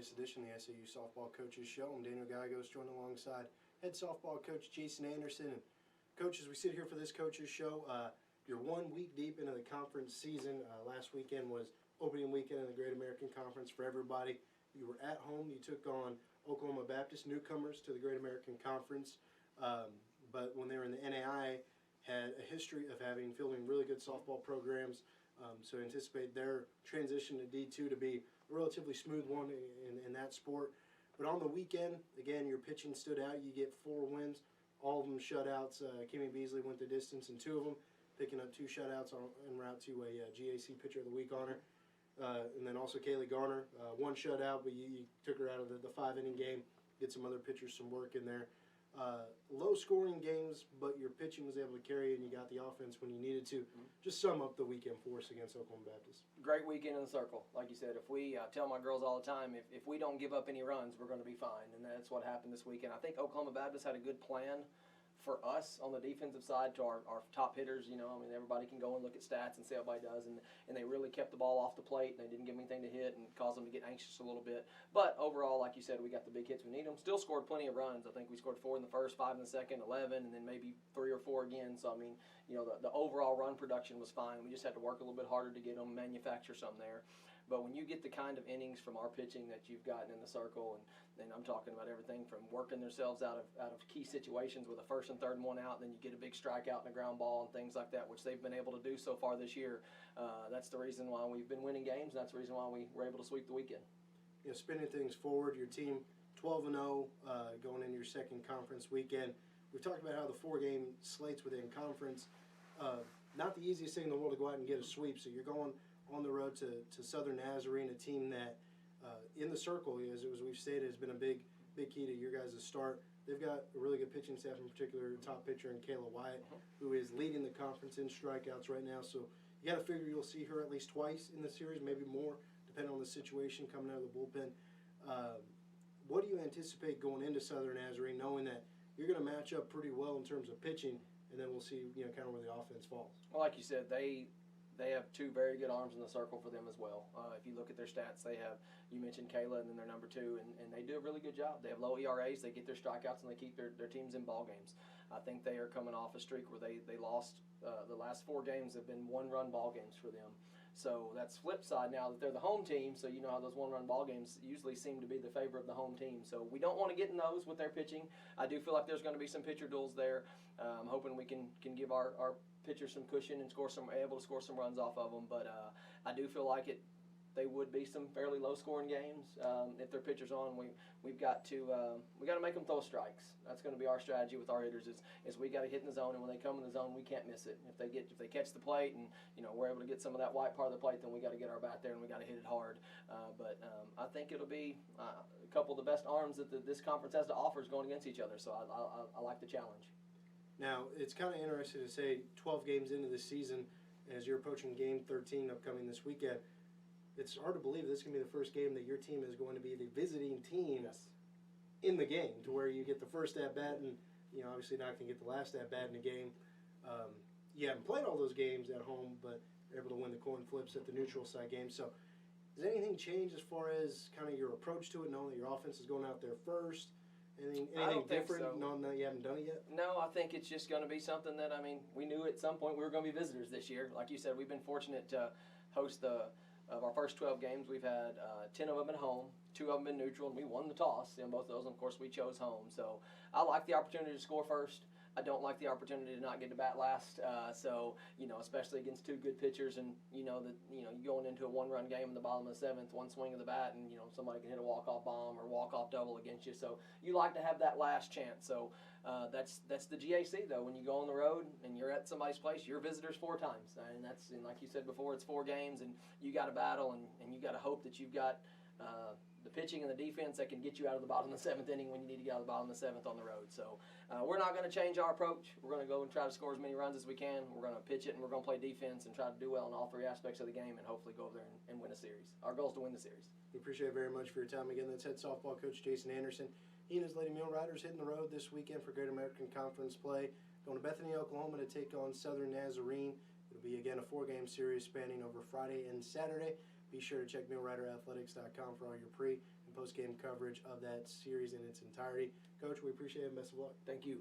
latest edition of the SAU Softball Coaches Show. I'm Daniel Gallegos, joined alongside head softball coach Jason Anderson. And coach, as we sit here for this Coaches Show, you're 1 week deep into the conference season. Last weekend was opening weekend in the Great American Conference for everybody. You were at home. You took on Oklahoma Baptist, newcomers to the Great American Conference. But when they were in the NAIA, had a history of fielding really good softball programs. So anticipate their transition to D2 to be a relatively smooth one in that sport. But on the weekend, again, your pitching stood out. You get 4 wins, all of them shutouts. Kimmy Beasley went the distance in 2 of them, picking up 2 shutouts en route to a GAC Pitcher of the Week honor. And then also Kaylee Garner, 1 shutout, but you took her out of the 5-inning game, get some other pitchers some work in there. Low-scoring games, but your pitching was able to carry and you got the offense when you needed to. Just sum up the weekend for us against Oklahoma Baptist. Great weekend in the circle. Like you said, if we tell my girls all the time, if we don't give up any runs, we're going to be fine. And that's what happened this weekend. I think Oklahoma Baptist had a good plan for us on the defensive side to our top hitters. You know, I mean, everybody can go and look at stats and see how everybody does, and they really kept the ball off the plate, and they didn't give them anything to hit and caused them to get anxious a little bit. But overall, like you said, we got the big hits we need them. Still scored plenty of runs. I think we scored 4 in the first, 5 in the second, 11, and then maybe 3 or 4 again. So, I mean, you know, the overall run production was fine. We just had to work a little bit harder to get them, manufacture some there. But when you get the kind of innings from our pitching that you've gotten in the circle, and I'm talking about everything from working themselves out of key situations with a 1st and 3rd and 1 out, then you get a big strikeout and a ground ball and things like that, which they've been able to do so far this year. That's the reason why we've been winning games, and that's the reason why we were able to sweep the weekend. You know, spinning things forward, your team 12-0 going into your second conference weekend. We've talked about how the 4-game slates within conference, not the easiest thing in the world to go out and get a sweep. So you're going on the road to Southern Nazarene, a team that in the circle, as we've stated, has been a big key to your guys' start. They've got a really good pitching staff, in particular top pitcher in Kayla Wyatt, who is leading the conference in strikeouts right now. So you got to figure you'll see her at least twice in the series, maybe more, depending on the situation coming out of the bullpen. What do you anticipate going into Southern Nazarene, knowing that you're going to match up pretty well in terms of pitching, and then we'll see, you know, kind of where the offense falls? Well, like you said, they have 2 very good arms in the circle for them as well. If you look at their stats, they have, you mentioned Kayla, and then they're number 2, and they do a really good job. They have low ERAs, they get their strikeouts, and they keep their teams in ball games. I think they are coming off a streak where they lost the last 4 games have been 1-run ball games for them. So that's flip side now that they're the home team, so you know how those 1-run ball games usually seem to be the favor of the home team. So we don't want to get in those with their pitching. I do feel like there's going to be some pitcher duels there. I'm hoping we can give our pitchers some cushion and able to score some runs off of them. But I do feel like they would be some fairly low-scoring games if their pitcher's on. We've got to make them throw strikes. That's going to be our strategy with our hitters. Is we got to hit in the zone, and when they come in the zone, we can't miss it. If they catch the plate, and you know we're able to get some of that white part of the plate, then we got to get our bat there and we got to hit it hard. But I think it'll be a couple of the best arms that this conference has to offer is going against each other. So I like the challenge. Now, it's kind of interesting to say 12 games into the season, as you're approaching game 13 upcoming this weekend, it's hard to believe this is going to be the first game that your team is going to be the visiting team in the game, to where you get the first at-bat and, you know, obviously not going to get the last at-bat in the game. You haven't played all those games at home, but you're able to win the coin flips at the neutral side game. So has anything changed as far as kind of your approach to it, knowing that your offense is going out there first? Anything different, so. knowing that you haven't done it yet? No, I think it's just going to be something that, I mean, we knew at some point we were going to be visitors this year. Like you said, we've been fortunate to host of our first 12 games. We've had 10 of them at home, 2 of them in neutral, and we won the toss in both of those. And of course, we chose home. So I like the opportunity to score first. I don't like the opportunity to not get to bat last. So, you know, especially against 2 good pitchers, and you're going into a 1-run game in the bottom of the 7th, 1 swing of the bat, and you know somebody can hit a walk-off bomb or walk-off double against you. So you like to have that last chance. So that's the GAC though. When you go on the road and you're at somebody's place, you're visitors 4 times, and like you said before, it's 4 games, and you got to battle, and you got to hope that you've got the pitching and the defense that can get you out of the bottom of the 7th inning when you need to get out of the bottom of the 7th on the road. So we're not going to change our approach. We're going to go and try to score as many runs as we can. We're going to pitch it, and we're going to play defense and try to do well in all 3 aspects of the game, and hopefully go over there and win a series. Our goal is to win the series. We appreciate it very much for your time. Again, that's head softball coach Jason Anderson. He and his Lady Mule Riders hitting the road this weekend for Great American Conference play. Going to Bethany, Oklahoma to take on Southern Nazarene. It'll be, again, a 4-game series spanning over Friday and Saturday. Be sure to check MuleRiderAthletics.com for all your pre- and post-game coverage of that series in its entirety. Coach, we appreciate it and best of luck. Thank you.